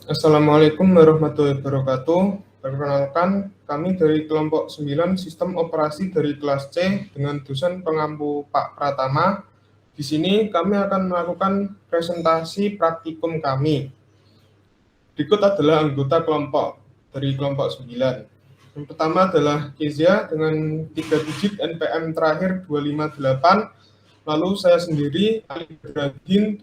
Assalamualaikum warahmatullahi wabarakatuh. Perkenalkan, kami dari kelompok 9 Sistem Operasi dari kelas C dengan dosen pengampu Pak Pratama. Di sini kami akan melakukan presentasi praktikum kami. Berikut adalah anggota kelompok dari kelompok 9. Yang pertama adalah Kezia dengan 3 digit NPM terakhir 258. Lalu saya sendiri, Ali Ibrahim,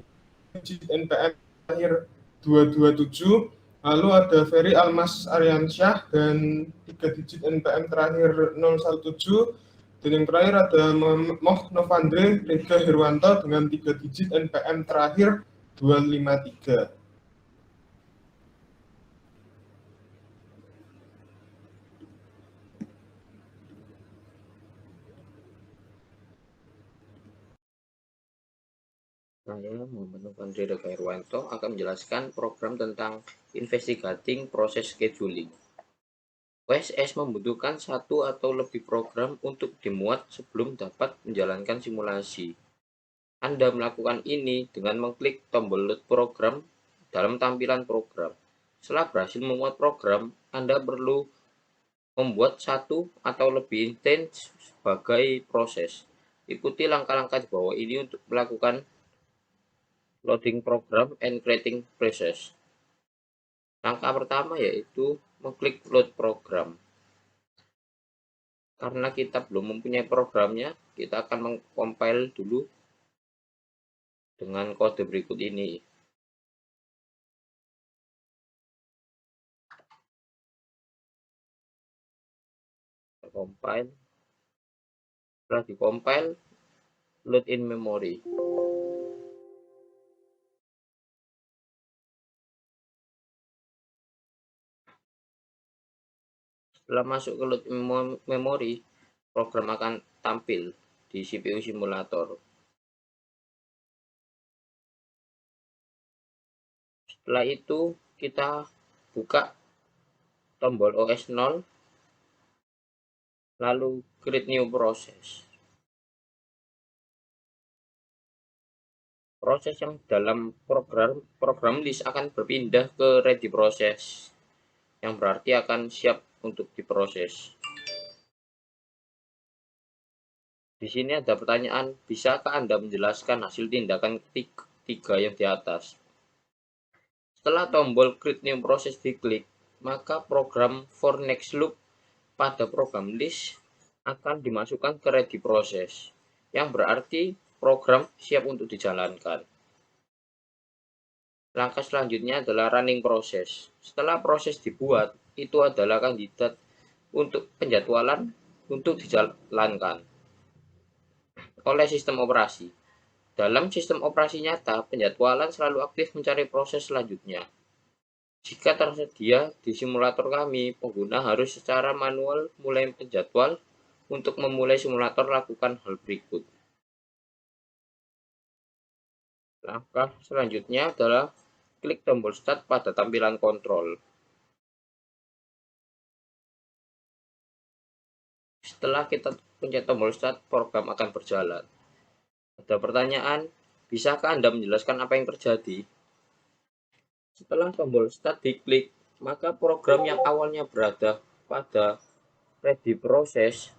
digit NPM terakhir 227. Lalu ada Ferry Almas Aryansyah dan 3 digit NPM terakhir 017. Dan yang terakhir ada Moh Novandre Rega Herwanto dengan 3 digit NPM terakhir 253. Saya Muhammad Novandre Rega Herwanto akan menjelaskan program tentang investigating proses scheduling. OSS membutuhkan satu atau lebih program untuk dimuat sebelum dapat menjalankan simulasi. Anda melakukan ini dengan mengklik tombol load program dalam tampilan program. Setelah berhasil memuat program, Anda perlu membuat satu atau lebih intens sebagai proses. Ikuti langkah-langkah di bawah ini untuk melakukan loading program and creating process. Langkah pertama yaitu mengklik load program. Karena kita belum mempunyai programnya, kita akan mengcompile dulu dengan kode berikut ini. Compile. Setelah dikompile, load in memory. Setelah masuk ke load memory, program akan tampil di CPU simulator. Setelah itu, kita buka tombol OS 0, lalu create new process. Proses yang dalam program list akan berpindah ke ready process, yang berarti akan siap untuk diproses. Di sini ada pertanyaan, bisakah Anda menjelaskan hasil tindakan ketiga yang di atas? Setelah tombol create new process diklik, maka program for next loop pada program list akan dimasukkan ke ready process, yang berarti program siap untuk dijalankan. Langkah selanjutnya adalah running process. Setelah proses dibuat, itu adalah kandidat untuk penjadwalan untuk dijalankan oleh sistem operasi. Dalam sistem operasi nyata, penjadwalan selalu aktif mencari proses selanjutnya. Jika tersedia di simulator kami, pengguna harus secara manual mulai penjadwal. Untuk memulai simulator, lakukan hal berikut. Langkah selanjutnya adalah klik tombol start pada tampilan kontrol. Setelah kita pencet tombol start, program akan berjalan. Ada pertanyaan, bisakah Anda menjelaskan apa yang terjadi? Setelah tombol start diklik, maka program yang awalnya berada pada ready process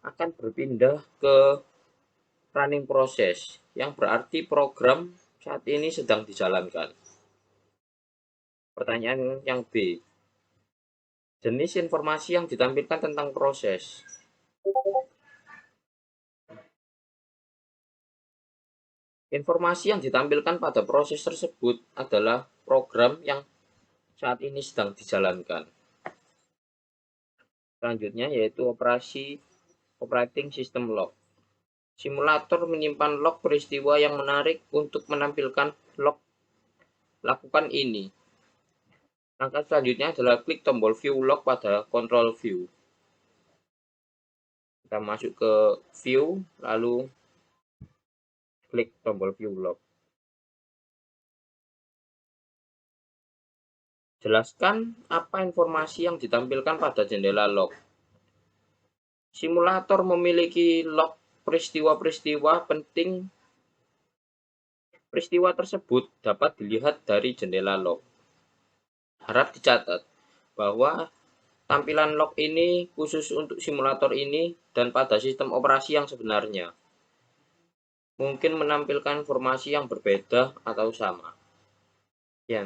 akan berpindah ke running process, yang berarti program saat ini sedang dijalankan. Pertanyaan yang B, jenis informasi yang ditampilkan tentang proses. Informasi yang ditampilkan pada proses tersebut adalah program yang saat ini sedang dijalankan. Selanjutnya yaitu operating system log. Simulator menyimpan log peristiwa yang menarik untuk menampilkan log. Lakukan ini. Langkah selanjutnya adalah klik tombol view log pada control view. Kita masuk ke view, lalu klik tombol view log. Jelaskan apa informasi yang ditampilkan pada jendela log. Simulator memiliki log peristiwa-peristiwa penting. Peristiwa tersebut dapat dilihat dari jendela log. Harap dicatat bahwa tampilan log ini khusus untuk simulator ini dan pada sistem operasi yang sebenarnya. Mungkin menampilkan informasi yang berbeda atau sama. Ya,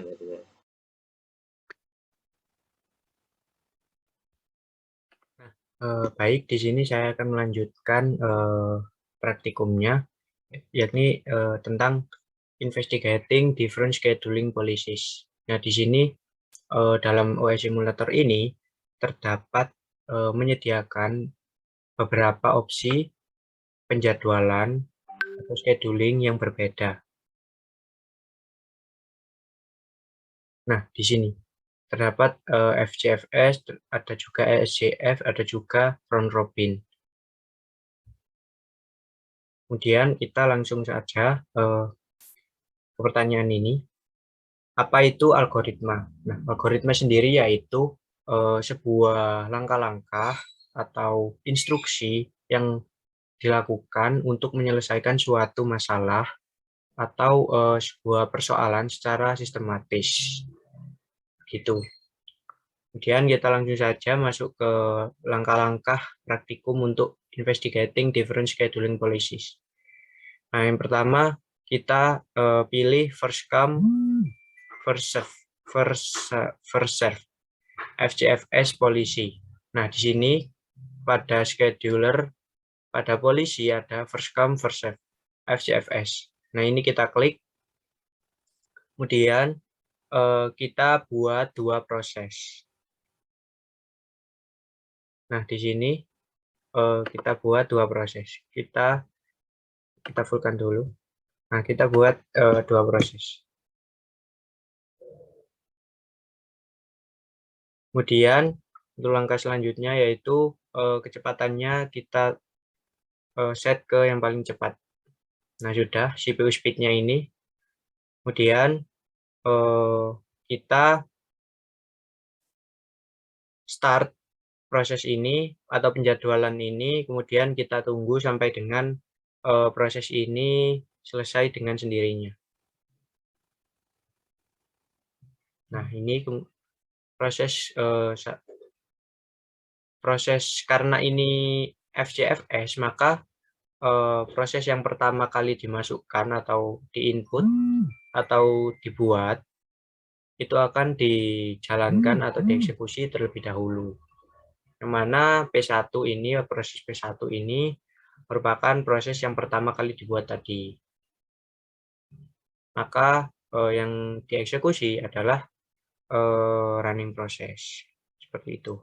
Baik, di sini saya akan melanjutkan praktikumnya, yakni tentang investigating different scheduling policies. Nah, di sini dalam OS Simulator ini terdapat menyediakan beberapa opsi penjadwalan atau scheduling yang berbeda. Nah, di sini terdapat FCFS, ada juga ESCF, ada juga round robin. Kemudian kita langsung saja ke pertanyaan ini. Apa itu algoritma? Nah, algoritma sendiri yaitu sebuah langkah-langkah atau instruksi yang dilakukan untuk menyelesaikan suatu masalah atau sebuah persoalan secara sistematis. Gitu. Kemudian kita langsung saja masuk ke langkah-langkah praktikum untuk investigating different scheduling policies. Nah, yang pertama kita pilih first come, first serve, first serve, FCFS policy. Nah, di sini pada scheduler, pada polisi ada first come, first serve, FCFS. Nah, ini kita klik. Kemudian kita buat dua proses. Nah, di sini kita buat dua proses. Kita fullkan dulu. Nah, kita buat dua proses. Kemudian untuk langkah selanjutnya yaitu kecepatannya kita set ke yang paling cepat. Nah, sudah CPU speed-nya ini. Kemudian kita start proses ini atau penjadwalan ini, kemudian kita tunggu sampai dengan proses ini selesai dengan sendirinya. Nah, ini proses karena ini FCFS, maka proses yang pertama kali dimasukkan atau diinput atau dibuat itu akan dijalankan atau dieksekusi terlebih dahulu. Yang mana P1 ini, proses P1 ini merupakan proses yang pertama kali dibuat tadi. Maka yang dieksekusi adalah running process. Seperti itu.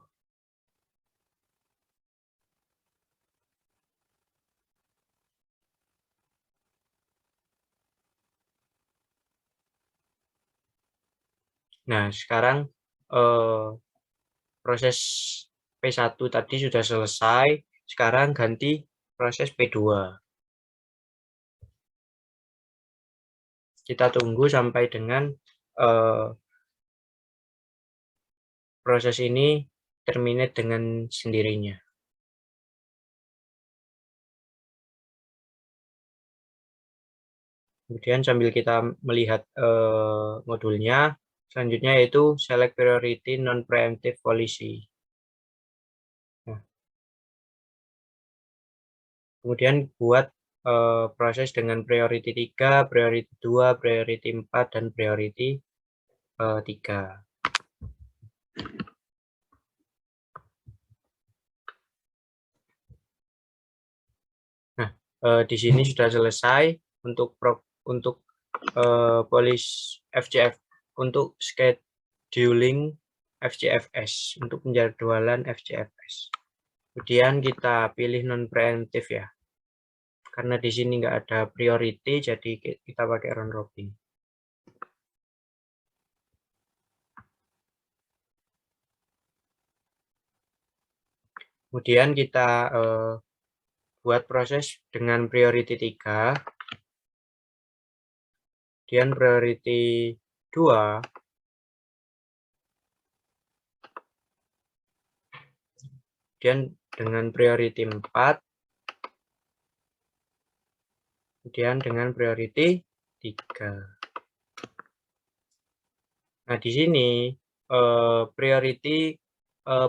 Nah, sekarang proses P1 tadi sudah selesai, sekarang ganti proses P2. Kita tunggu sampai dengan proses ini terminate dengan sendirinya. Kemudian sambil kita melihat modulnya, selanjutnya yaitu select priority non-preemptive policy. Nah, kemudian buat proses dengan priority 3, priority 2, priority 4, dan priority 3. Nah, di sini sudah selesai untuk FCF, untuk scheduling FCFS, untuk penjadwalan FCFS. Kemudian kita pilih non-preemptive ya. Karena di sini nggak ada priority, jadi kita pakai round robin. Kemudian kita buat proses dengan priority 3, kemudian priority 2, kemudian dengan priority 4, kemudian dengan priority 3. Nah, di sini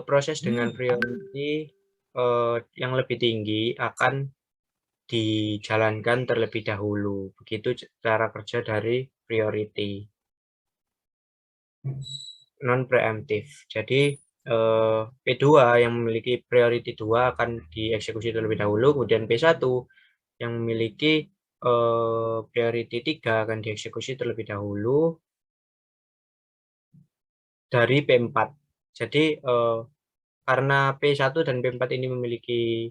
proses dengan priority yang lebih tinggi akan dijalankan terlebih dahulu. Begitu cara kerja dari priority non-preemptive. Jadi P2 yang memiliki priority 2 akan dieksekusi terlebih dahulu, kemudian P1 yang memiliki priority 3 akan dieksekusi terlebih dahulu dari P4. Jadi karena P1 dan P4 ini memiliki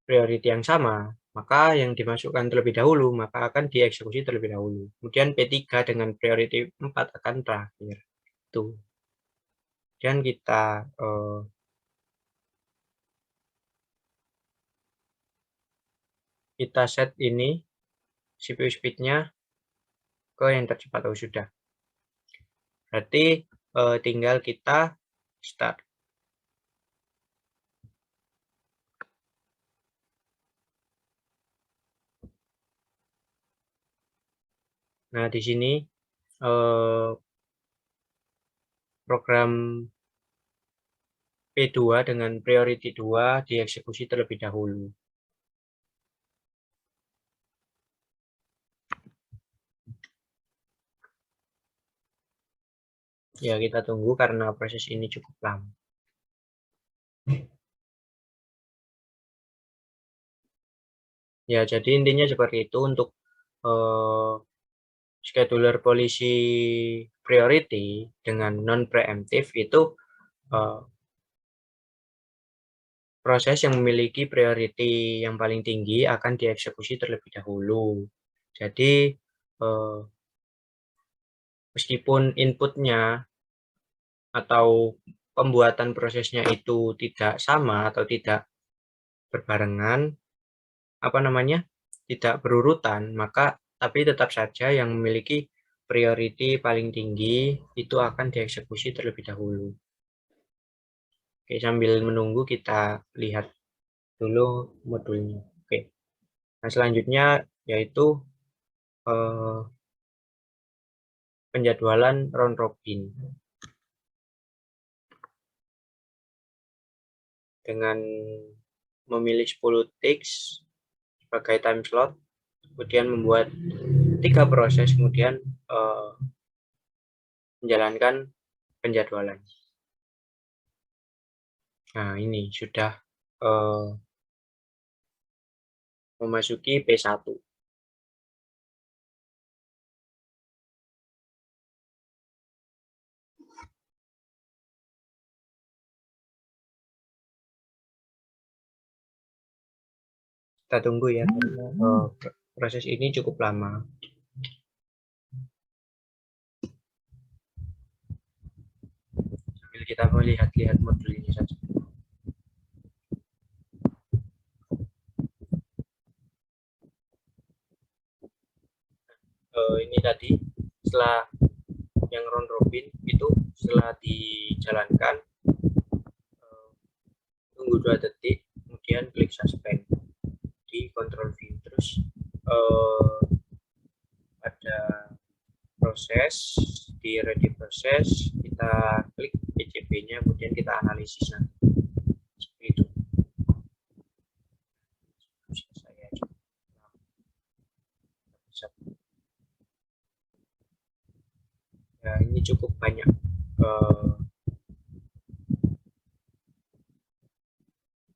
priority yang sama, maka yang dimasukkan terlebih dahulu maka akan dieksekusi terlebih dahulu. Kemudian P3 dengan priority 4 akan terakhir. Itu. Dan kita set ini CPU speed-nya ke yang tercepat. Oh, sudah. Berarti tinggal kita start. Nah, di sini program P2 dengan priority 2 dieksekusi terlebih dahulu. Ya, kita tunggu karena proses ini cukup lama. Ya, jadi intinya seperti itu untuk scheduler polisi priority dengan non-preemptive itu proses yang memiliki priority yang paling tinggi akan dieksekusi terlebih dahulu. Jadi meskipun inputnya atau pembuatan prosesnya itu tidak sama atau tidak berbarengan, tidak berurutan, maka tapi tetap saja yang memiliki priority paling tinggi itu akan dieksekusi terlebih dahulu. Oke, sambil menunggu kita lihat dulu modulnya. Oke. Nah, selanjutnya yaitu penjadwalan round robin. Dengan memilih 10 ticks sebagai time slot, kemudian membuat 3 proses, kemudian menjalankan penjadwalan. Nah, ini sudah memasuki P1. Kita tunggu ya, karena proses ini cukup lama. Sambil kita melihat-lihat modul ini saja. Ini tadi setelah yang round robin itu setelah dijalankan tunggu 2 detik, kemudian klik suspend di control view, terus ada proses di ready process, kita klik PCB-nya, kemudian kita analisis nanti. Seperti itu. Ya, ini cukup banyak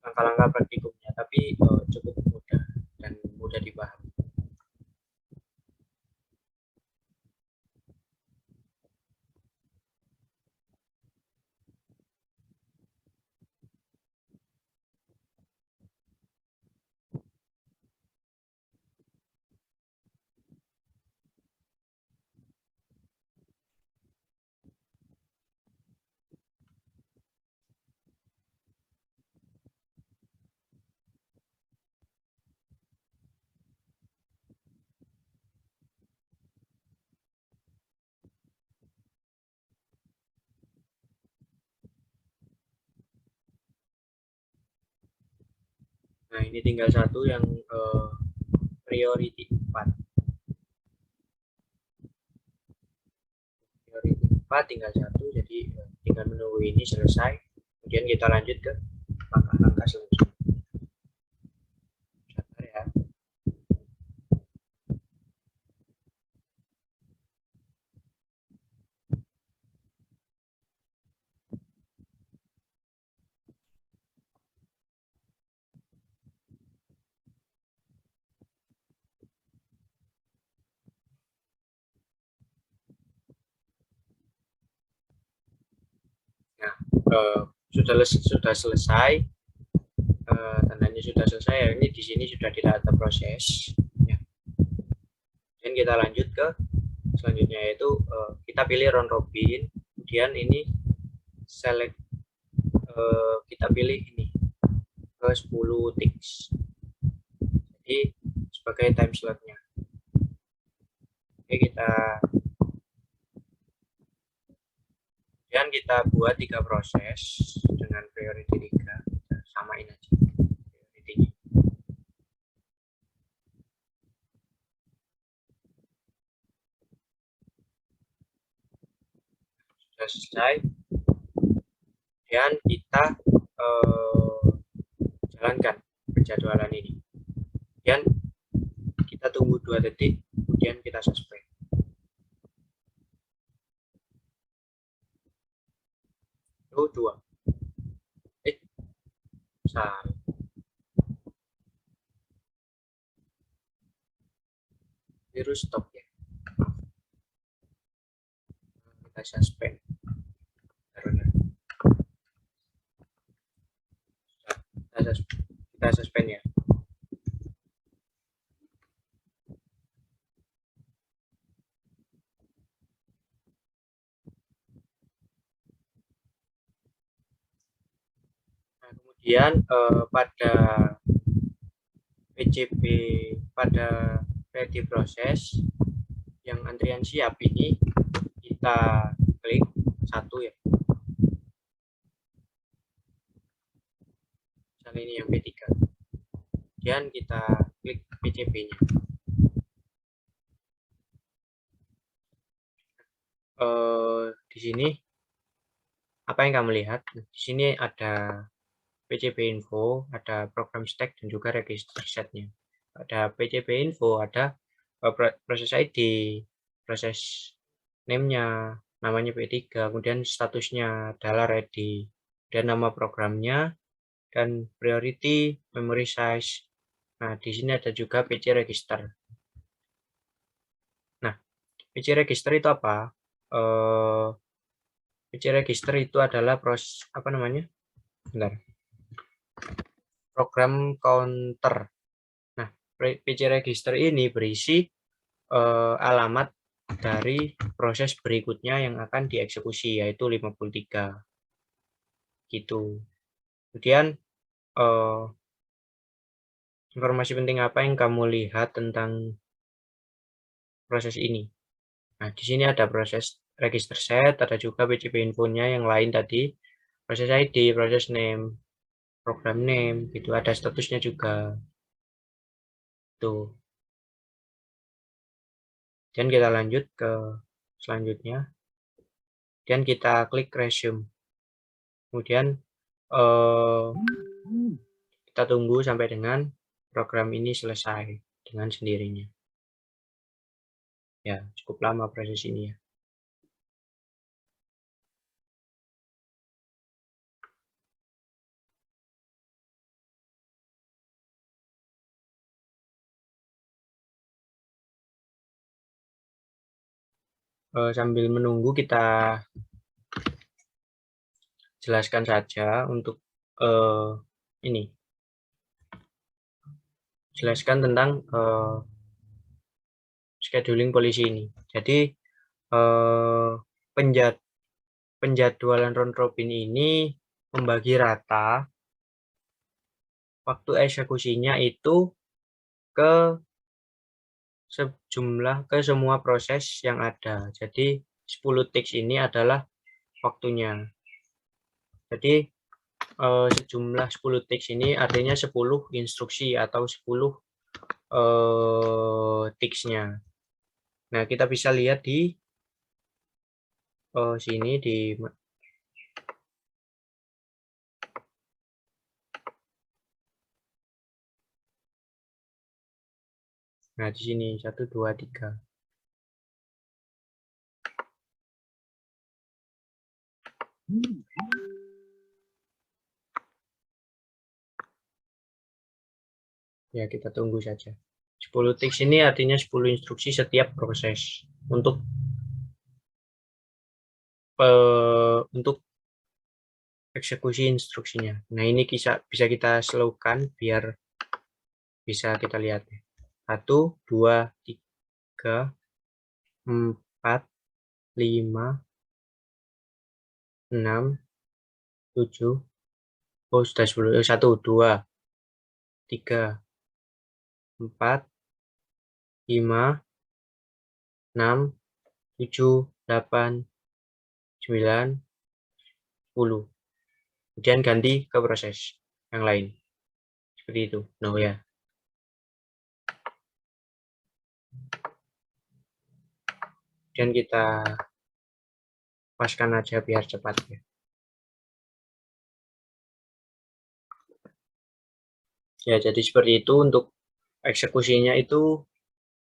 langkah-langkah praktikumnya, tapi cukup mudah dan mudah dipahami. Nah, ini tinggal satu yang priority 4. Priority apa, tinggal satu, jadi tinggal menunggu ini selesai, kemudian kita lanjut ke langkah-langkah selanjutnya. Sabar ya. Nah, sudah selesai, tandanya sudah selesai ya. Ini di sini sudah tidak ada proses ya. Dan kita lanjut ke selanjutnya, yaitu kita pilih round robin, kemudian ini select, kita pilih ini ke 10 ticks, jadi sebagai time slotnya. Oke, kemudian kita buat 3 proses dengan priority 3, kita samain aja priority-nya. Sudah selesai, kemudian kita jalankan penjadwalan ini, kemudian kita tunggu 2 detik, kemudian kita suspend. Itu 2. Salah. Virus stop ya. Kita suspend. Kita suspend ya. Nah, kemudian pada PCB, pada ready proses yang antrian siap ini, kita klik 1 ya. Misalnya ini yang P3. Kemudian kita klik PCB-nya. Di sini apa yang kamu lihat? Di sini ada PCB info, ada program stack, dan juga register setnya. Ada PCB info, ada proses ID, proses name-nya, namanya P3, kemudian statusnya adalah ready, dan nama programnya, dan priority, memory size. Nah, di sini ada juga PC register. Nah, PC register itu apa? PC register itu adalah proses, apa namanya? Bentar. Program counter. Nah, PC register ini berisi alamat dari proses berikutnya yang akan dieksekusi, yaitu 53. Gitu. Kemudian informasi penting apa yang kamu lihat tentang proses ini? Nah, di sini ada proses register set, ada juga PCB infonya yang lain tadi, proses ID, proses name, program name, gitu, ada statusnya juga. Tuh. Dan kita lanjut ke selanjutnya. Dan kita klik resume. Kemudian kita tunggu sampai dengan program ini selesai dengan sendirinya. Ya, cukup lama proses ini ya. Sambil menunggu, kita jelaskan saja untuk ini. Jelaskan tentang scheduling polisi ini. Jadi penjadwalan round robin ini membagi rata waktu eksekusinya itu ke semua proses yang ada. Jadi 10 ticks ini adalah waktunya. Jadi sejumlah 10 ticks ini artinya 10 instruksi atau 10 ticksnya. Nah, kita bisa lihat di sini di nah di sini 1 2 3. Ya, kita tunggu saja. 10 tiks ini artinya 10 instruksi setiap proses untuk eksekusi instruksinya. Nah, ini bisa kita slowkan biar bisa kita lihat. 1, 2, 3, 4, 5, 6, 7. Oh, sudah 10. 1, 2, 3, 4, 5, 6, 7, 8, 9, 10. Kemudian ganti ke proses yang lain. Seperti itu. Nah, ya. Dan kita paskan aja biar cepat ya. Ya, jadi seperti itu untuk eksekusinya itu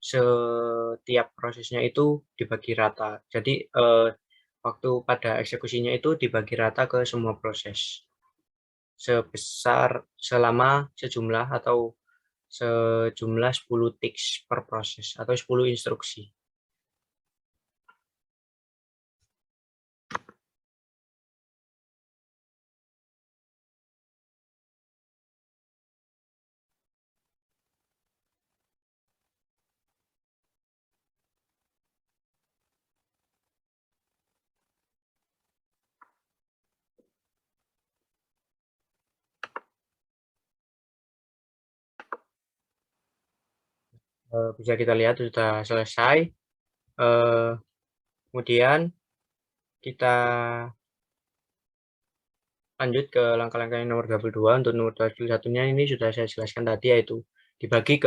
setiap prosesnya itu dibagi rata. Jadi waktu pada eksekusinya itu dibagi rata ke semua proses. Sejumlah atau sejumlah 10 tiks per proses atau 10 instruksi. Bisa kita lihat sudah selesai. Kemudian kita lanjut ke langkah-langkah yang nomor 22. Untuk nomor 21-nya ini sudah saya jelaskan tadi, yaitu dibagi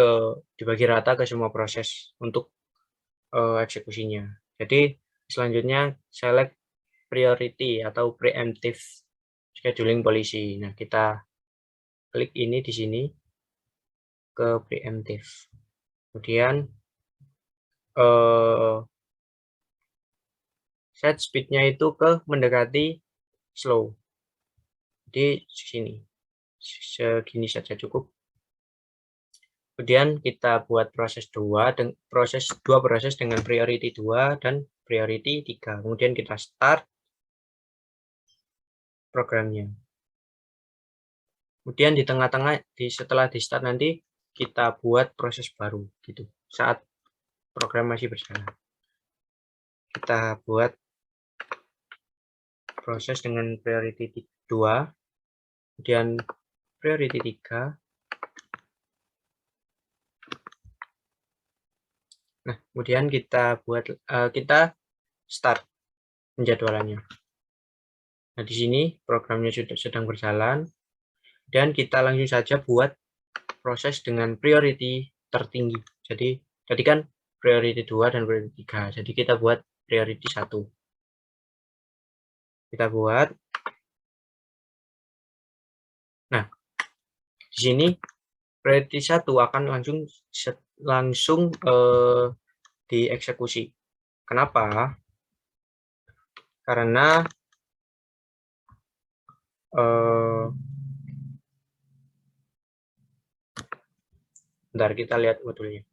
rata ke semua proses untuk eksekusinya. Jadi selanjutnya select priority atau preemptive scheduling policy. Nah, kita klik ini di sini ke preemptive. Kemudian set speed-nya itu ke mendekati slow. Jadi sini segini saja cukup. Kemudian kita buat proses dua proses dengan priority 2 dan priority 3. Kemudian kita start programnya. Kemudian di tengah-tengah setelah di start nanti kita buat proses baru gitu. Saat program masih berjalan. Kita buat proses dengan priority 2, kemudian priority 3. Nah, kemudian kita start penjadwalannya. Nah, di sini programnya sudah sedang berjalan dan kita langsung saja buat proses dengan priority tertinggi. Jadi tadi kan priority 2 dan priority 3. Jadi kita buat priority 1. Kita buat. Nah, di sini priority 1 akan langsung dieksekusi. Kenapa? Karena bentar, kita lihat modulnya.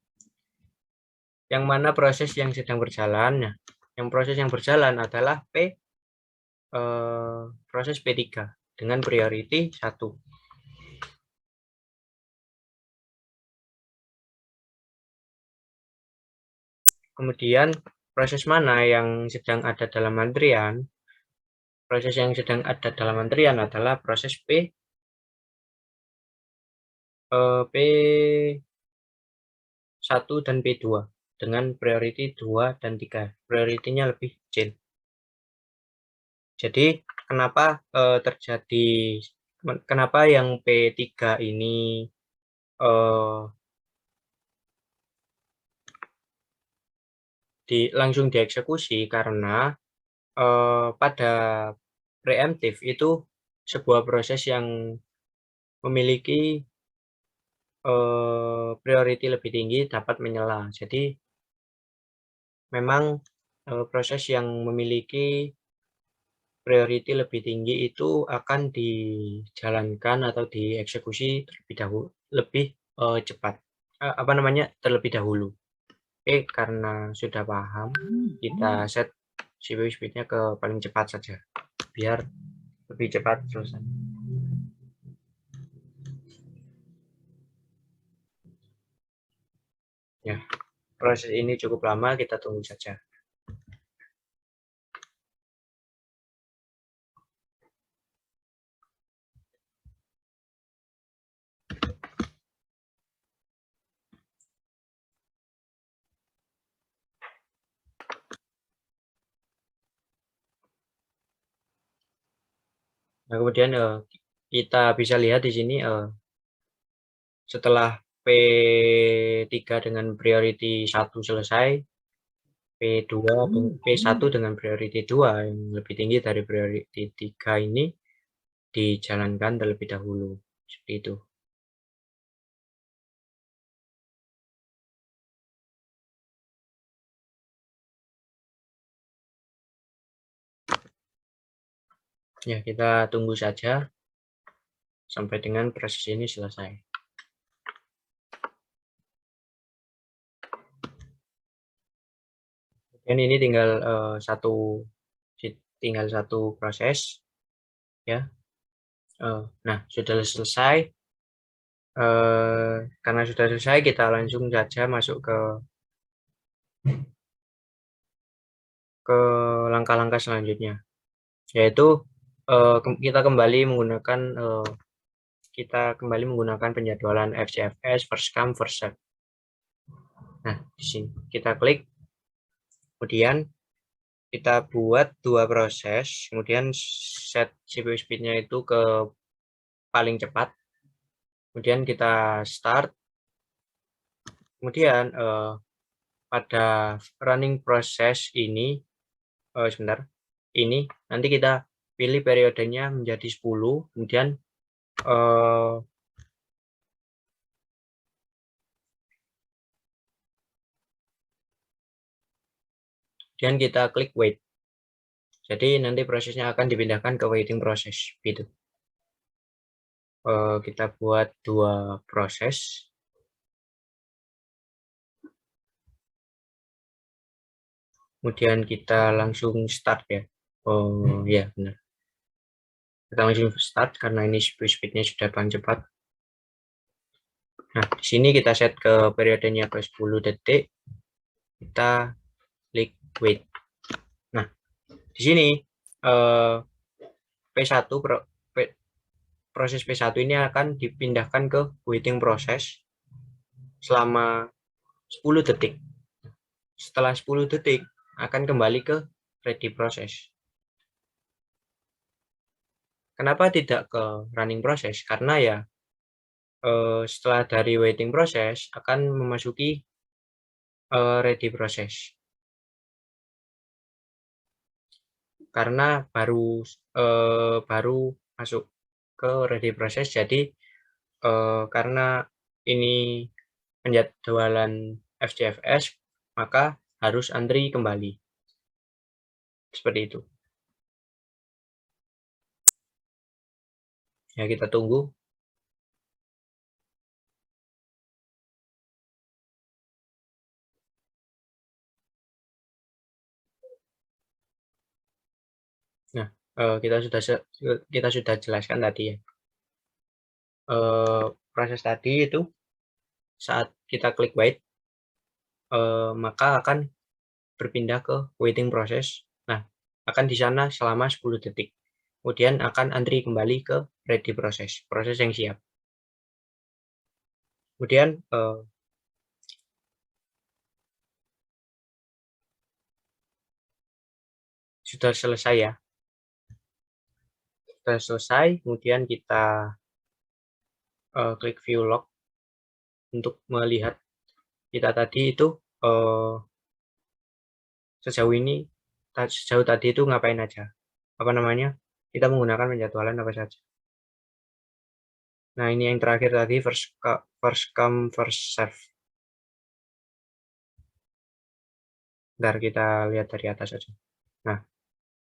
Yang mana proses yang sedang berjalan? Nah, yang proses yang berjalan adalah proses P3 dengan priority 1. Kemudian proses mana yang sedang ada dalam antrian? Proses yang sedang ada dalam antrian adalah proses P1 dan P2 dengan priority 2 dan 3. Priority-nya lebih kecil. Jadi kenapa yang P3 ini langsung dieksekusi? Karena pada preemptif itu sebuah proses yang memiliki priority lebih tinggi dapat menyela. Jadi memang proses yang memiliki priority lebih tinggi itu akan dijalankan atau dieksekusi terlebih dahulu, lebih cepat. Terlebih dahulu. Oke, karena sudah paham, kita set CPU speed-nya ke paling cepat saja, biar lebih cepat selesai. Ya, proses ini cukup lama, kita tunggu saja. Nah, kemudian kita bisa lihat di sini setelah P3 dengan priority 1 selesai, P1 dengan priority 2 yang lebih tinggi dari priority 3 ini dijalankan terlebih dahulu. Seperti itu. Ya, kita tunggu saja sampai dengan proses ini selesai. Dan ini tinggal satu proses, ya. Nah, sudah selesai. Karena sudah selesai, kita langsung saja masuk ke langkah-langkah selanjutnya, yaitu kita kembali menggunakan penjadwalan FCFS first come first serve. Nah, di sini kita klik, kemudian kita buat 2 proses, kemudian set CPU speed-nya itu ke paling cepat, kemudian kita start, kemudian pada running proses ini, ini nanti kita pilih periodenya menjadi 10, kemudian kita klik wait. Jadi nanti prosesnya akan dipindahkan ke waiting proses, gitu. Kita buat 2 proses. Kemudian kita langsung start ya. Oh ya, benar. Kita langsung start karena ini speed-nya sudah paling cepat. Nah, di sini kita set ke periodenya ke 10 detik. Kita klik wait. Nah, di sini proses P1 ini akan dipindahkan ke waiting proses selama 10 detik. Setelah 10 detik akan kembali ke ready proses. Kenapa tidak ke running proses? Karena ya setelah dari waiting proses akan memasuki ready proses. Karena baru masuk ke ready proses, jadi karena ini penjadwalan FCFS, maka harus antri kembali. Seperti itu. Ya, kita tunggu. Nah, kita sudah jelaskan tadi ya. Proses tadi itu saat kita klik wait, maka akan berpindah ke waiting proses. Nah, akan di sana selama 10 detik. Kemudian akan antri kembali ke ready proses, proses yang siap. Kemudian sudah selesai ya. Sudah selesai, kemudian kita klik view log untuk melihat kita tadi itu sejauh ini sejauh tadi itu ngapain aja? Apa namanya? Kita menggunakan penjadwalan apa saja. Nah, ini yang terakhir tadi first come first serve. Bentar, kita lihat dari atas saja. Nah,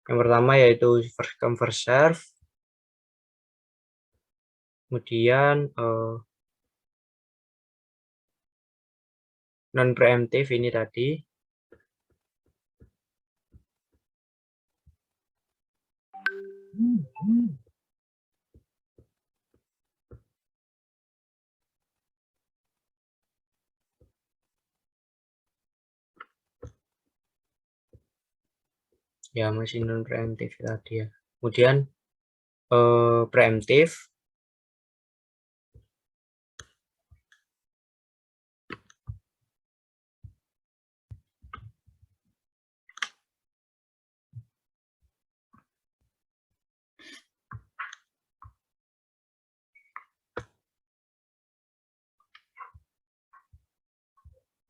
yang pertama yaitu first come first serve. Kemudian non preemptive ini tadi. Ya, masih non preemptive tadi ya. Kemudian preemptive.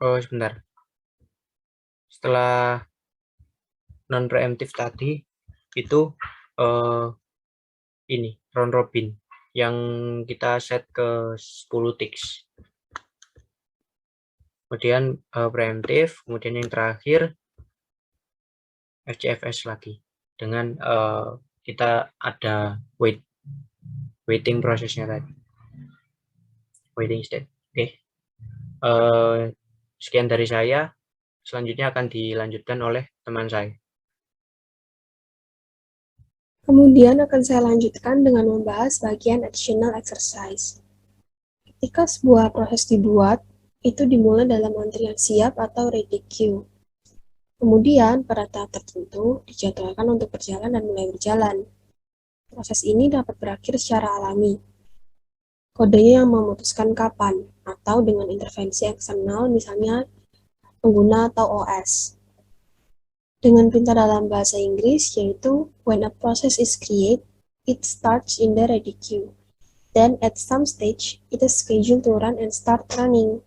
Sebentar. Setelah non preemptive tadi itu ini round robin yang kita set ke 10 ticks. Kemudian preemptive, kemudian yang terakhir FCFS lagi dengan kita ada waiting prosesnya tadi, waiting state. Oke. Sekian dari saya. Selanjutnya akan dilanjutkan oleh teman saya. Kemudian akan saya lanjutkan dengan membahas bagian additional exercise. Ketika sebuah proses dibuat, itu dimulai dalam antrian siap atau ready queue. Kemudian, pada tahap tertentu, dijadwalkan untuk berjalan dan mulai berjalan. Proses ini dapat berakhir secara alami. Kodenya yang memutuskan kapan, atau dengan intervensi eksternal, misalnya pengguna atau OS. Dengan perintah dalam bahasa Inggris, yaitu when a process is created, it starts in the ready queue. Then at some stage, it is scheduled to run and start running.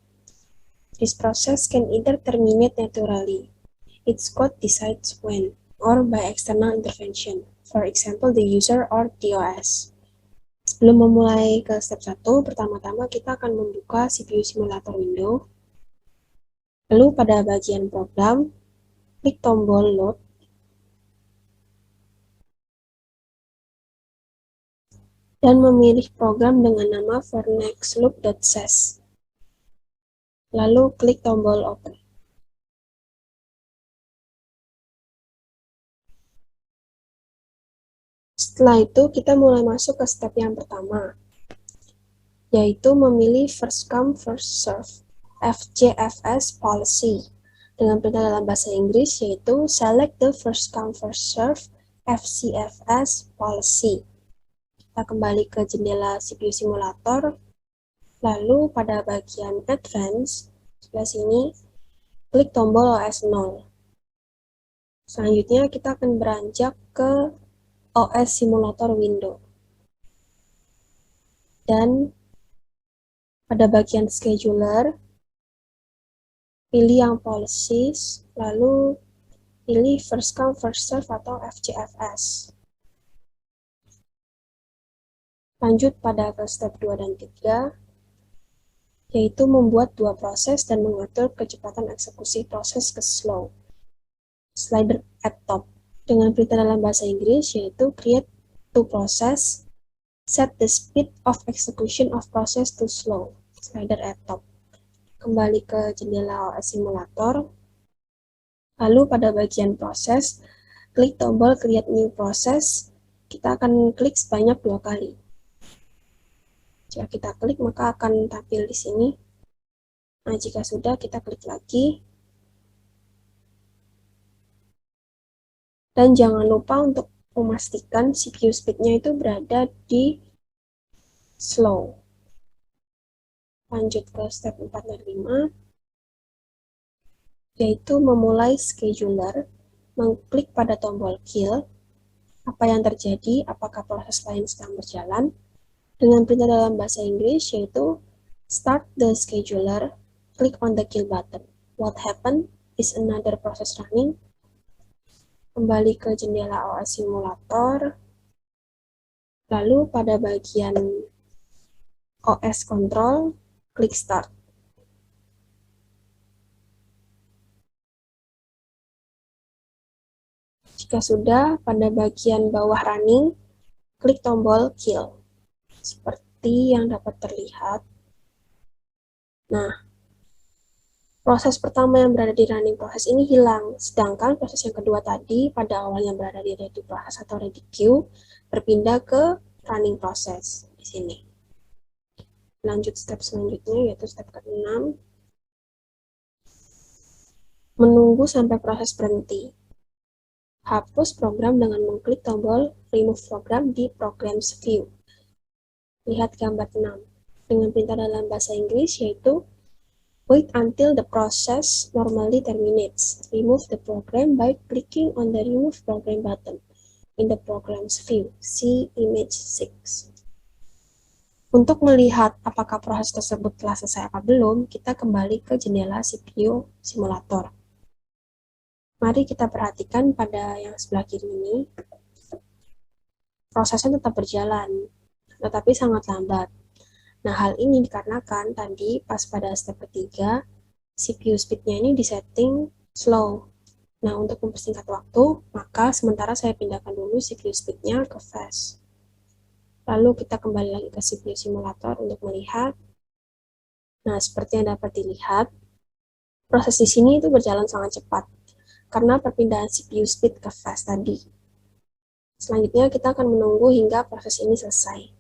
This process can either terminate naturally. Its code decides when, or by external intervention, for example the user or the OS. Sebelum memulai ke step 1, pertama-tama kita akan membuka CPU simulator window. Lalu pada bagian program, klik tombol load. Dan memilih program dengan nama forNextLoop.sh. Lalu klik tombol open. Setelah itu, kita mulai masuk ke step yang pertama, yaitu memilih first come first serve, FCFS policy. Dengan perintah dalam bahasa Inggris, yaitu select the first come first serve, FCFS policy. Kita kembali ke jendela CPU simulator, lalu pada bagian advance, sebelah sini, klik tombol OS 0. Selanjutnya kita akan beranjak ke OS simulator window. Dan pada bagian scheduler, pilih yang policies, lalu pilih first come first serve atau FCFS. Lanjut pada ke step 2 dan 3, yaitu membuat dua proses dan mengatur kecepatan eksekusi proses ke slow. Slider at top. Dengan perintah dalam bahasa Inggris, yaitu create two process, set the speed of execution of process to slow. Slider at top. Kembali ke jendela OS simulator. Lalu pada bagian proses, klik tombol create new process. Kita akan klik sebanyak 2 kali. Jika kita klik, maka akan tampil di sini. Nah, jika sudah, kita klik lagi. Dan jangan lupa untuk memastikan CPU speed-nya itu berada di slow. Lanjut ke step 4 dan 5, yaitu memulai scheduler, mengklik pada tombol kill. Apa yang terjadi, apakah proses lain sedang berjalan, dengan perintah dalam bahasa Inggris, yaitu start the scheduler, click on the kill button. What happened is another process running. kembali ke jendela OS Simulator, lalu pada bagian OS Control, klik Start. Jika sudah, pada bagian bawah Running, klik tombol Kill. Seperti yang dapat terlihat. Nah, proses pertama yang berada di running proses ini hilang, sedangkan proses yang kedua tadi pada awalnya berada di ready process atau ready queue berpindah ke running process di sini. Lanjut step selanjutnya yaitu step ke-6. Menunggu sampai proses berhenti. Hapus program dengan mengklik tombol Remove Program di Programs View. Lihat gambar 6 dengan perintah dalam bahasa Inggris yaitu wait until the process normally terminates. Remove the program by clicking on the Remove Program button in the Programs View. See Image 6. Untuk melihat apakah proses tersebut telah selesai apa belum, kita kembali ke jendela CPU simulator. Mari kita perhatikan pada yang sebelah kiri ini. Prosesnya tetap berjalan, tetapi sangat lambat. Nah, hal ini dikarenakan tadi pas pada step ketiga, CPU speed-nya ini disetting slow. Nah, untuk mempersingkat waktu, maka sementara saya pindahkan dulu CPU speed-nya ke fast. Lalu kita kembali lagi ke CPU simulator untuk melihat. Nah, seperti yang dapat dilihat, proses di sini itu berjalan sangat cepat karena perpindahan CPU speed ke fast tadi. Selanjutnya kita akan menunggu hingga proses ini selesai.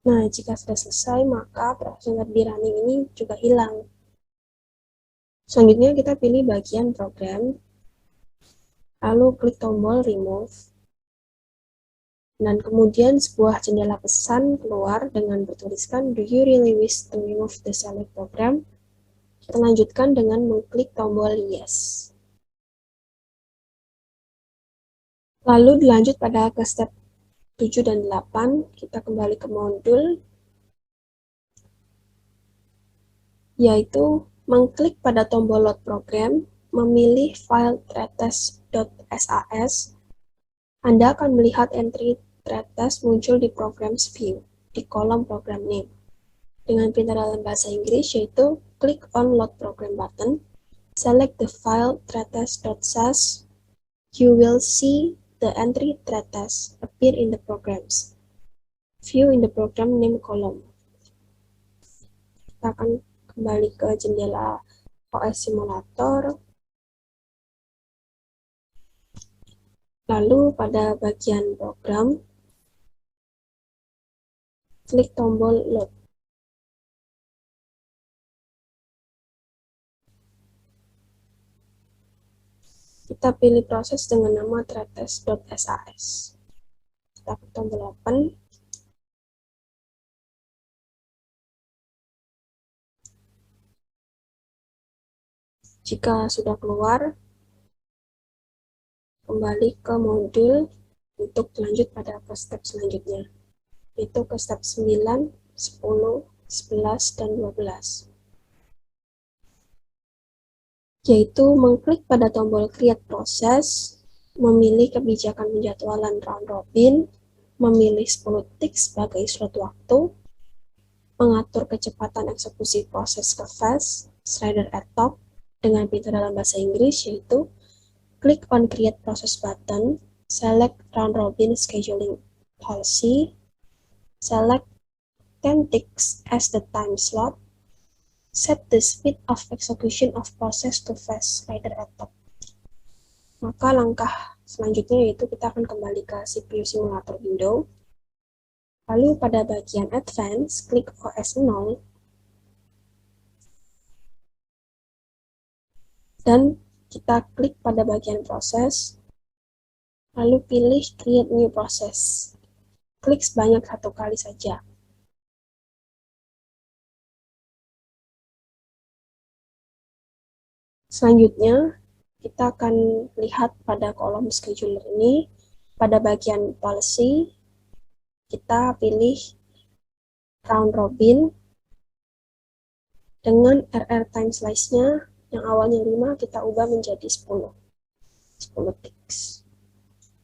Nah, jika sudah selesai, maka proses yang di running ini juga hilang. Selanjutnya kita pilih bagian program, lalu klik tombol remove, dan kemudian sebuah jendela pesan keluar dengan bertuliskan do you really wish to remove the select program? Kita lanjutkan dengan mengklik tombol yes. Lalu dilanjut pada ke step 7 dan 8, kita kembali ke modul, yaitu mengklik pada tombol load program, memilih file threadtest.sas, Anda akan melihat entry threadtest muncul di Programs View, di kolom program name. Dengan perintah dalam bahasa Inggris yaitu klik on load program button, select the file threadtest.sas, you will see the entry threadtest appear in the programs view in the program name column. Kita akan kembali ke jendela OS Simulator. Lalu pada bagian program, klik tombol load. Kita pilih proses dengan nama threadtest.sas. Kita klik tombol open. Jika sudah keluar, kembali ke modul untuk lanjut pada step selanjutnya, yaitu ke step 9, 10, 11, dan 12. Yaitu mengklik pada tombol create process, memilih kebijakan penjadwalan round robin, memilih 10 tick sebagai slot waktu, mengatur kecepatan eksekusi proses ke fast, slider at top, dengan perintah dalam bahasa Inggris yaitu klik on create process button, select round robin scheduling policy, select 10 ticks as the time slot, set the speed of execution of process to fast slider at top. Maka langkah Selanjutnya yaitu kita akan kembali ke CPU simulator window. Lalu pada bagian Advance, klik OS 0 dan kita klik pada bagian proses, lalu pilih Create New Process. Klik sebanyak 1 kali saja. Selanjutnya, kita akan lihat pada kolom scheduler ini, pada bagian policy, kita pilih round robin, dengan RR time slice-nya, yang awalnya 5, kita ubah menjadi 10 ticks.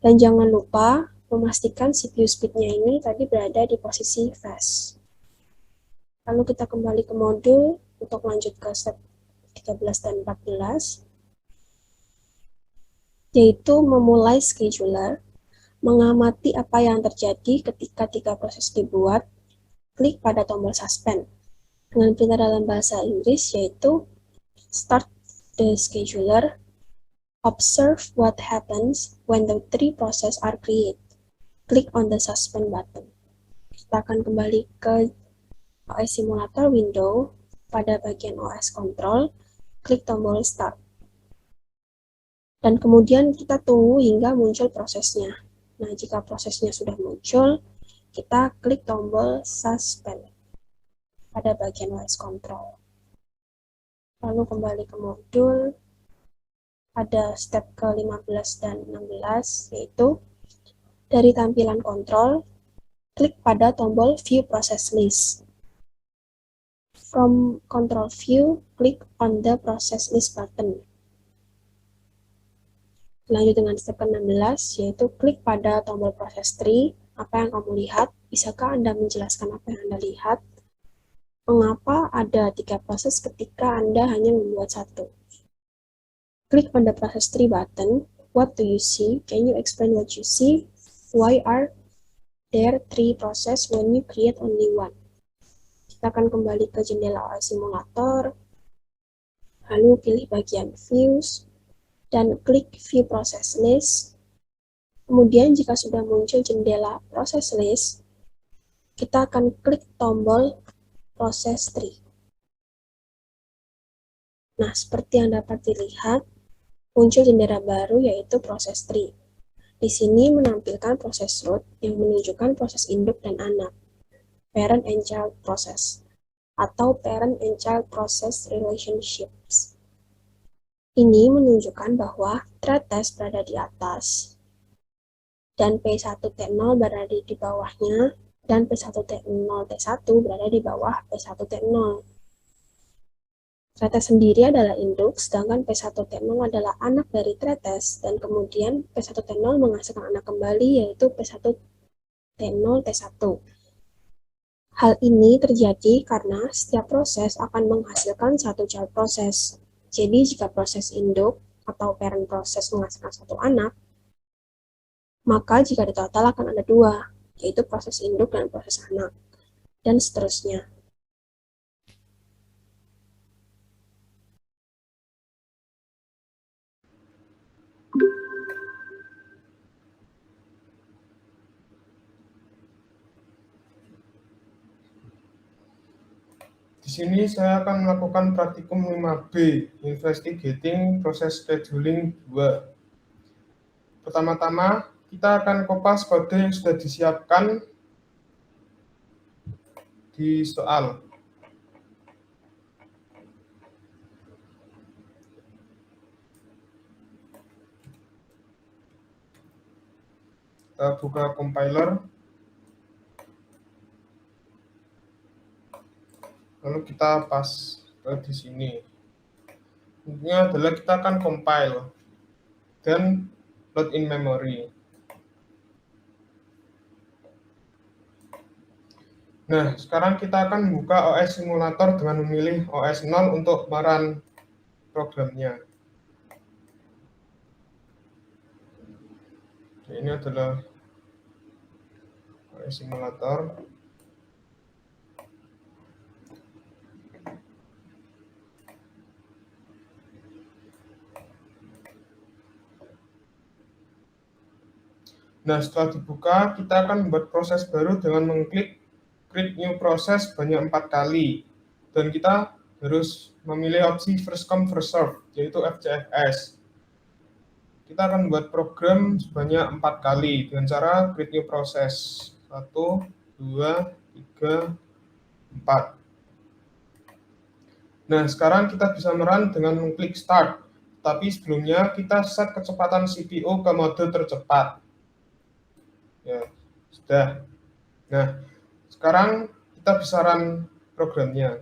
Dan jangan lupa memastikan CPU speed-nya ini tadi berada di posisi fast. Lalu kita kembali ke modul untuk lanjut ke step 13 dan 14, yaitu memulai scheduler, mengamati apa yang terjadi ketika 3 proses dibuat, klik pada tombol suspend. Dengan perintah dalam bahasa Inggris yaitu start the scheduler, observe what happens when the 3 process are created. Click on the suspend button. Kita akan kembali ke OS Simulator window, pada bagian OS Control, klik tombol Start. Dan kemudian kita tunggu hingga muncul prosesnya. Nah, jika prosesnya sudah muncul, kita klik tombol Suspend pada bagian OS Control. Lalu kembali ke modul, pada step ke-15 dan 16, yaitu dari tampilan kontrol, klik pada tombol View Process List. From Control View, click on the Process List button. Lanjut dengan step ke-16, yaitu klik pada tombol Process Tree. Apa yang kamu lihat? Bisakah Anda menjelaskan apa yang Anda lihat? Mengapa ada 3 proses ketika Anda hanya membuat 1? Klik on the Process Tree button. What do you see? Can you explain what you see? Why are there 3 process when you create only 1? Kita akan kembali ke jendela OS Simulator, lalu pilih bagian Views, dan klik View Process List. Kemudian jika sudah muncul jendela Process List, kita akan klik tombol Process Tree. Nah, seperti yang dapat dilihat, muncul jendela baru yaitu Process Tree. Di sini menampilkan proses root yang menunjukkan proses induk dan anak, parent and child process, atau parent and child process relationships. Ini menunjukkan bahwa thread test berada di atas, dan P1T0 berada di bawahnya, dan P1T0T1 berada di bawah P1T0. Thread test sendiri adalah induk, sedangkan P1T0 adalah anak dari thread test, dan kemudian P1T0 menghasilkan anak kembali, yaitu P1T0T1. Hal ini terjadi karena setiap proses akan menghasilkan satu child proses. Jadi, jika proses induk atau parent proses menghasilkan satu anak, maka jika ditotal akan ada 2, yaitu proses induk dan proses anak, dan seterusnya. Di sini saya akan melakukan praktikum 5B, Investigating Process Scheduling 2. Pertama-tama, kita akan kopas kode yang sudah disiapkan di soal. Kita buka compiler. Lalu kita pas di sini. Ini adalah kita akan compile dan load in memory. Nah, sekarang kita akan buka OS Simulator dengan memilih OS 0 untuk merun programnya. Ini adalah OS Simulator. Nah, setelah dibuka, kita akan membuat proses baru dengan mengklik Create New Process banyak 4 kali. Dan kita harus memilih opsi First Come First Serve, yaitu FCFS. Kita akan membuat program sebanyak 4 kali dengan cara Create New Process. 1, 2, 3, 4. Nah, sekarang kita bisa merun dengan mengklik Start. Tapi sebelumnya kita set kecepatan CPU ke mode tercepat. Ya, sudah. Nah, sekarang kita bisa run programnya.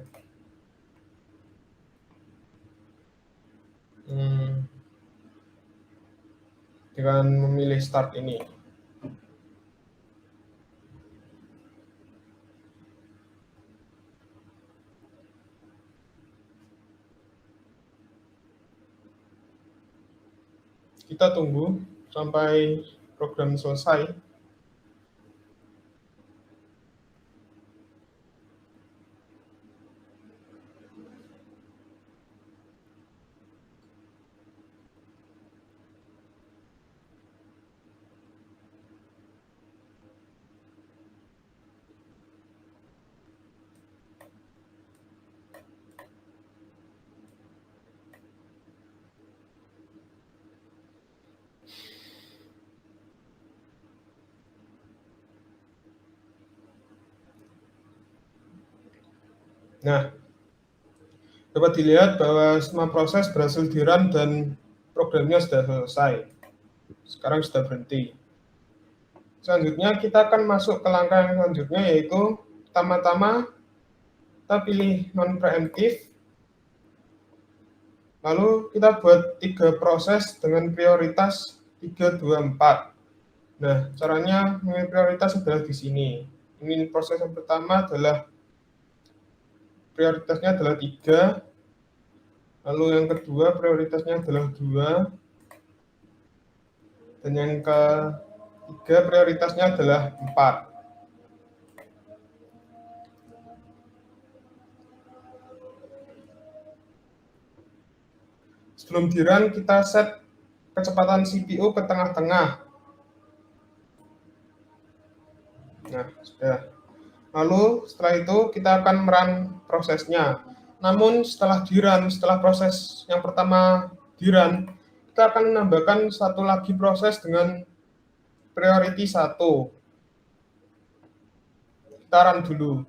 Dengan memilih Start ini. Kita tunggu sampai program selesai. Nah, dapat dilihat bahwa semua proses berhasil di-run dan programnya sudah selesai. Sekarang sudah berhenti. Selanjutnya kita akan masuk ke langkah yang selanjutnya, yaitu pertama-tama kita pilih non-preemptive. Lalu kita buat 3 proses dengan prioritas 3, 2, 4. Nah, caranya memilih prioritas adalah di sini. Ini proses yang pertama adalah prioritasnya adalah 3. Lalu yang kedua prioritasnya adalah 2. Dan yang ketiga prioritasnya adalah 4. Sebelum di-run, kita set kecepatan CPU ke tengah-tengah. Nah, sudah. Lalu setelah itu kita akan merun prosesnya. Namun setelah di-run, setelah proses yang pertama di-run, kita akan menambahkan satu lagi proses dengan priority 1. Kita run dulu.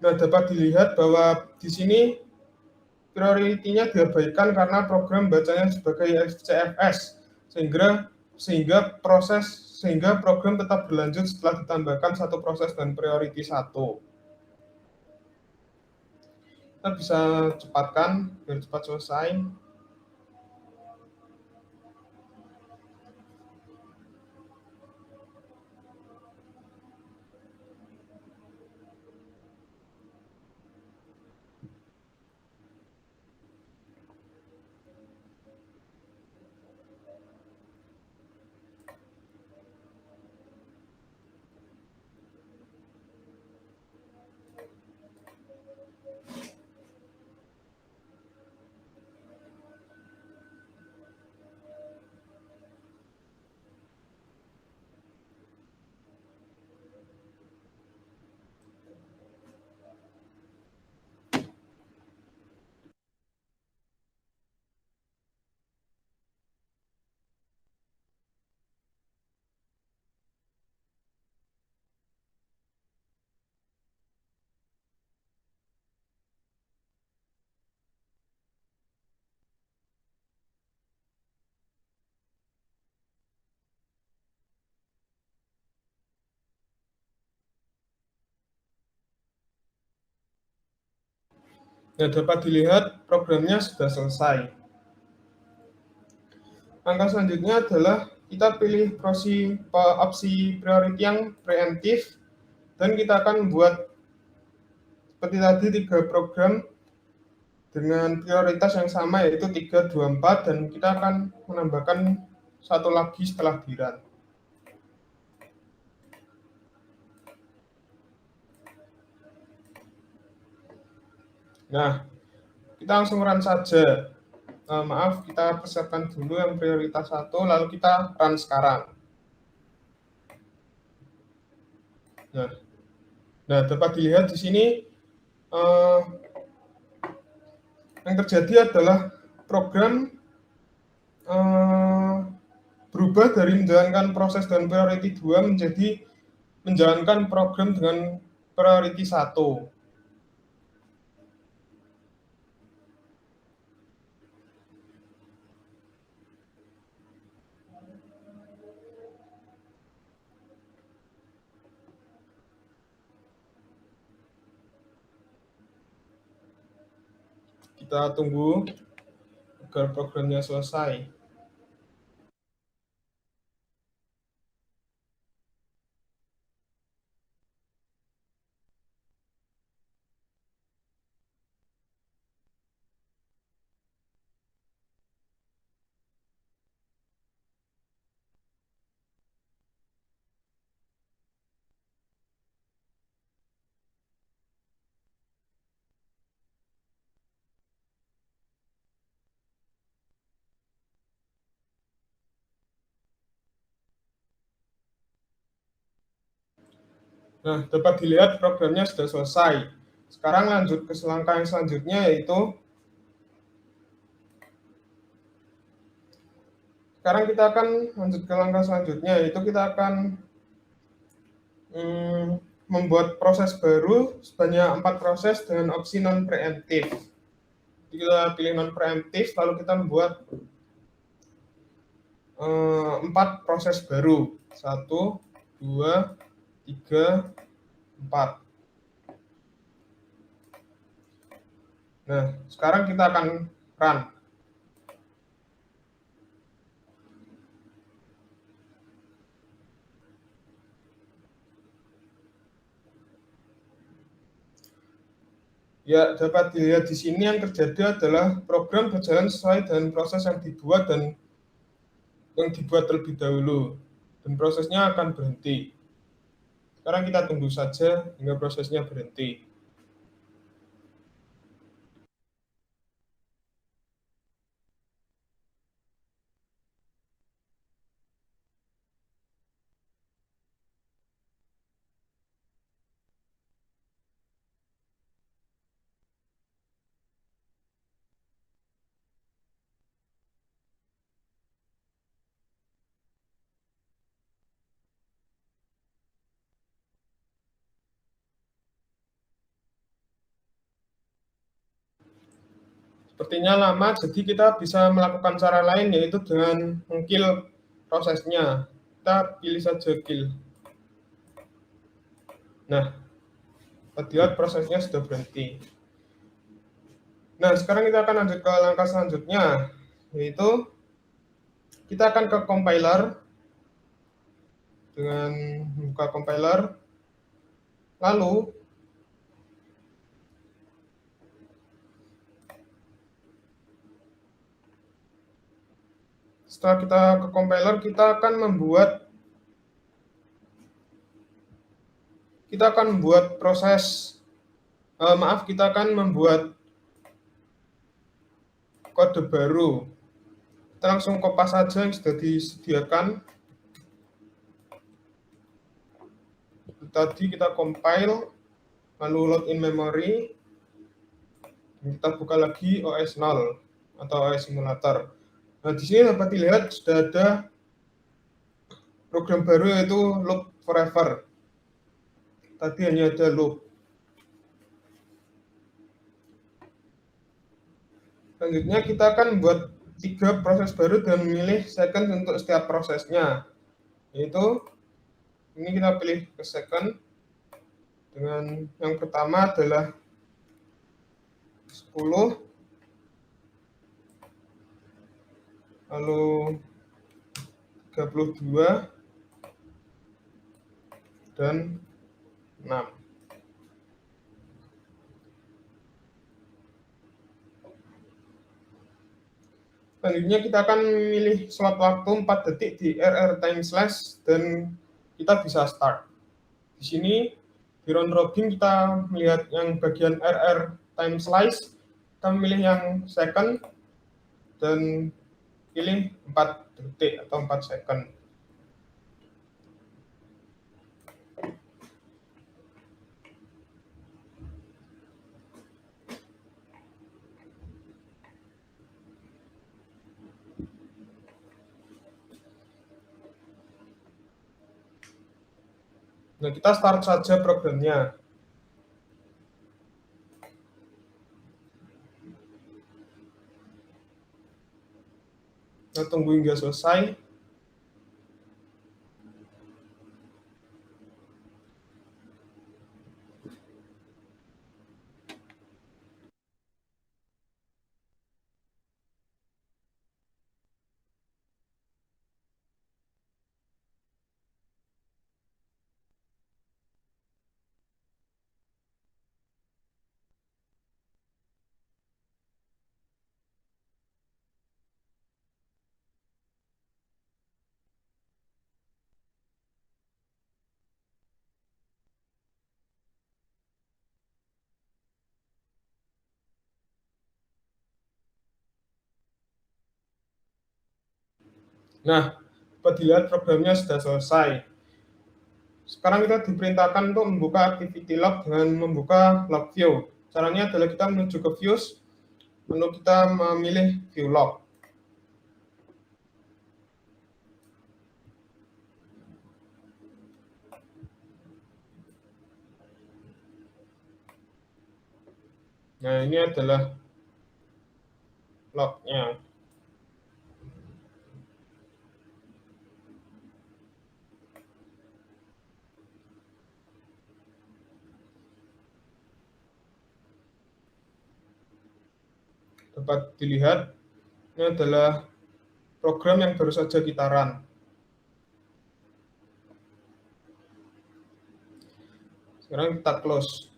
Nah, dapat dilihat bahwa di sini priority-nya diabaikan karena program bacanya sebagai FCFS, sehingga program tetap berlanjut setelah ditambahkan satu proses dan priority 1. Kita bisa cepatkan biar cepat selesai. Ya, dapat dilihat programnya sudah selesai. Langkah selanjutnya adalah kita pilih opsi priority yang preemptive, dan kita akan membuat seperti tadi 3 program dengan prioritas yang sama, yaitu 3, 2, 4, dan kita akan menambahkan satu lagi setelah di-run. Nah, kita langsung run saja. Maaf, kita persiapkan dulu yang prioritas 1, lalu kita run sekarang. Nah, dapat dilihat di sini yang terjadi adalah program berubah dari menjalankan proses dengan priority 2 menjadi menjalankan program dengan priority 1. Kita tunggu agar programnya selesai. Nah, dapat dilihat programnya sudah selesai. Sekarang lanjut ke langkah yang selanjutnya, yaitu sekarang kita akan lanjut ke langkah selanjutnya, yaitu kita akan membuat proses baru sebanyak 4 proses dengan opsi non-preemptive. Kita pilih non-preemptive, lalu kita membuat 4 proses baru. 1, 2, 3, 4. Nah, sekarang kita akan run. Ya, dapat dilihat di sini yang terjadi adalah program berjalan sesuai dengan proses yang dibuat dan yang dibuat terlebih dahulu, dan prosesnya akan berhenti. Sekarang kita tunggu saja hingga prosesnya berhenti. Sepertinya lama, jadi kita bisa melakukan cara lain, yaitu dengan meng-kill prosesnya. Kita pilih saja kill. Nah, kita lihat prosesnya sudah berhenti. Nah, sekarang kita akan lanjut ke langkah selanjutnya, yaitu kita akan ke compiler. Dengan buka compiler, lalu setelah kita ke compiler, kita akan membuat proses, kita akan membuat kode baru. Kita langsung copy saja yang sudah disediakan. Tadi kita compile, lalu load in memory, dan kita buka lagi OS 0 atau OS simulator. Nah, di sini dapat dilihat sudah ada program baru, yaitu loop forever. Tadi hanya ada loop. Selanjutnya kita akan membuat 3 proses baru dan memilih second untuk setiap prosesnya. Yaitu ini kita pilih ke second. Dengan yang pertama adalah 10, lalu 32, dan 6. Selanjutnya kita akan memilih slot waktu 4 detik di RR time slash dan kita bisa start. Di sini di round robin kita melihat yang bagian RR time slice, kita memilih yang second dan pilih 4 detik atau 4 second. Nah, kita start saja programnya. Kita tunggu hingga selesai. Nah, dapat dilihat programnya sudah selesai. Sekarang kita diperintahkan untuk membuka activity log dengan membuka log view. Caranya adalah kita menuju ke views, lalu kita memilih view log. Nah, ini adalah lognya. Dapat dilihat, ini adalah program yang baru saja kita run. Sekarang kita close.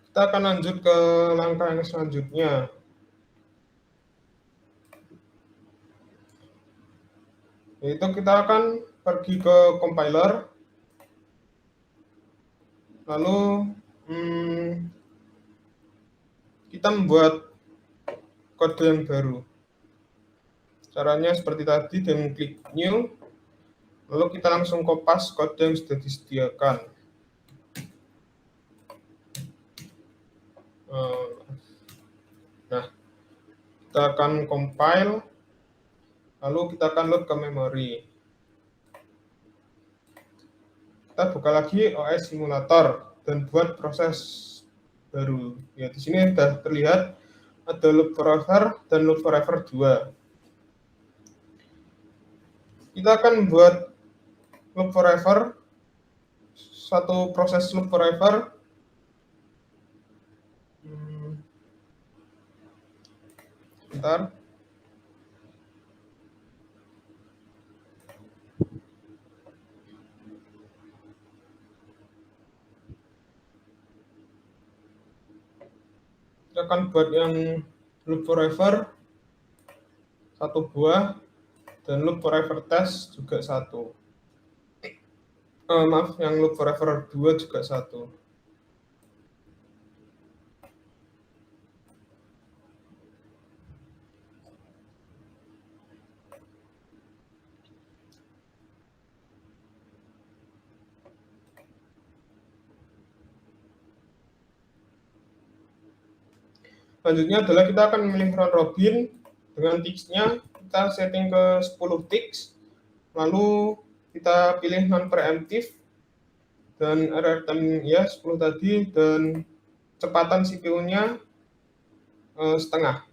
Kita akan lanjut ke langkah yang selanjutnya. Yaitu kita akan pergi ke compiler, lalu kita membuat kode yang baru. Caranya seperti tadi, dengan klik new, lalu kita langsung kopas kode yang sudah disediakan. Nah, kita akan compile, lalu kita akan load ke memori. Kita buka lagi OS Simulator dan buat proses baru. Ya, di sini sudah terlihat ada loop forever dan loop forever 2. Kita akan buat loop forever, satu proses loop forever. Bentar. Kita akan buat yang loop forever satu buah dan loop forever test juga satu. Maaf, yang loop forever 2 juga satu. Selanjutnya adalah kita akan memilih round robin dengan ticksnya kita setting ke 10 ticks, lalu kita pilih non preemptive dan error time ya 10 tadi, dan kecepatan CPU-nya setengah.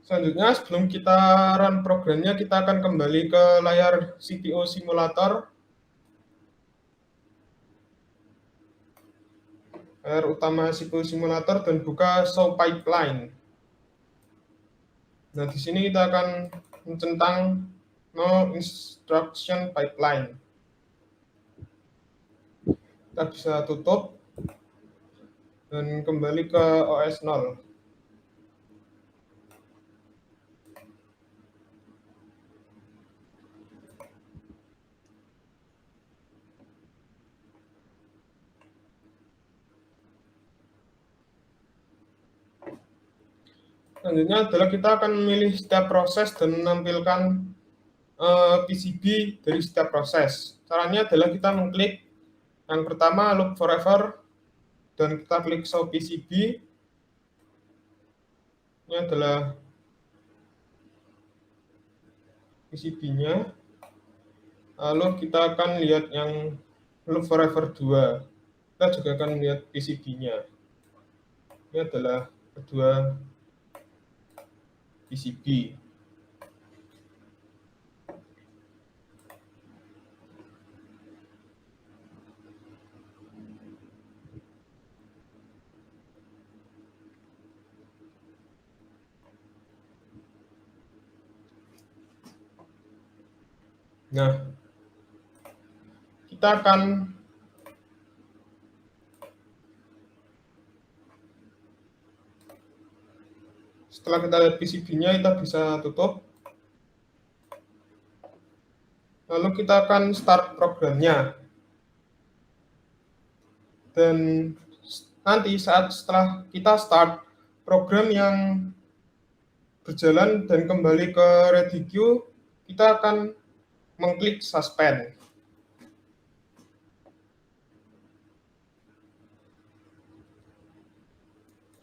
Selanjutnya, sebelum kita run programnya, kita akan kembali ke layar CPU simulator, layar utama CPU simulator, dan buka show pipeline. Nah, di sini kita akan mencentang no instruction pipeline. Kita bisa tutup. dan kembali ke OS 0. Selanjutnya adalah kita akan memilih setiap proses dan menampilkan PCB dari setiap proses. Caranya adalah kita mengklik yang pertama loop forever dan kita klik show PCB. Ini adalah PCB-nya. Lalu kita akan lihat yang loop forever 2. Kita juga akan lihat PCB-nya. Ini adalah kedua PCB. Nah, kita akan setelah kita lihat PCB-nya, kita bisa tutup. Lalu kita akan start programnya. Dan nanti setelah kita start program yang berjalan dan kembali ke ready queue, kita akan mengklik suspend.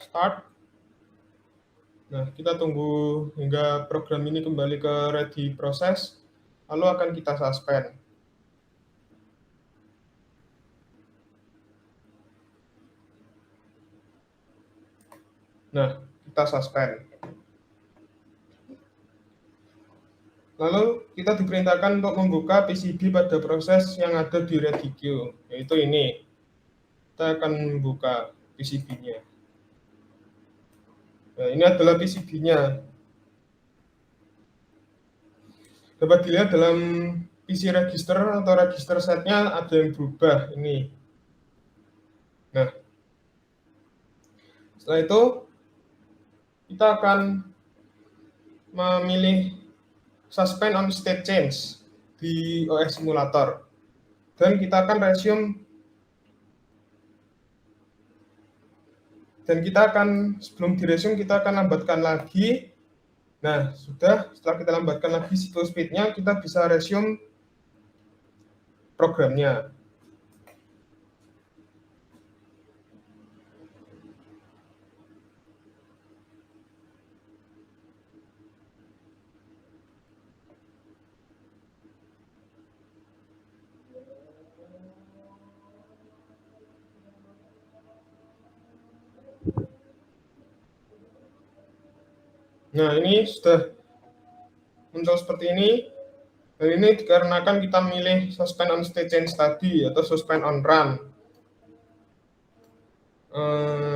Start. Nah, kita tunggu hingga program ini kembali ke ready proses, lalu akan kita suspend. Nah, kita suspend. Lalu kita diperintahkan untuk membuka PCB pada proses yang ada di ready queue, yaitu ini. Kita akan membuka PCB-nya. Nah, ini adalah PCB-nya. Dapat dilihat dalam PC register atau register setnya ada yang berubah ini. Nah, setelah itu kita akan memilih suspend on state change di OS simulator, dan kita akan resume, dan kita akan sebelum di resume kita akan lambatkan lagi. Nah, setelah kita lambatkan lagi siklus speed-nya, kita bisa resume programnya. Nah, ini sudah muncul seperti ini. Dan ini dikarenakan kita milih suspend on state change tadi, atau suspend on run.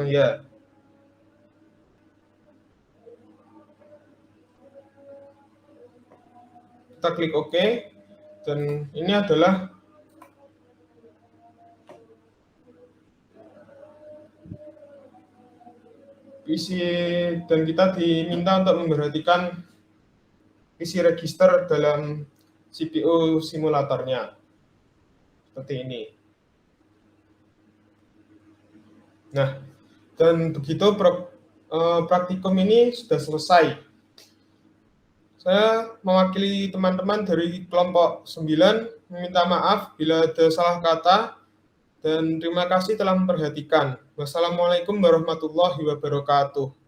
Ya. Kita klik OK. Dan ini adalah PC, dan kita diminta untuk memperhatikan PC register dalam CPU simulatornya. Seperti ini. Nah, dan begitu praktikum ini sudah selesai. Saya mewakili teman-teman dari kelompok 9, meminta maaf bila ada salah kata, dan terima kasih telah memperhatikan. Wassalamualaikum warahmatullahi wabarakatuh.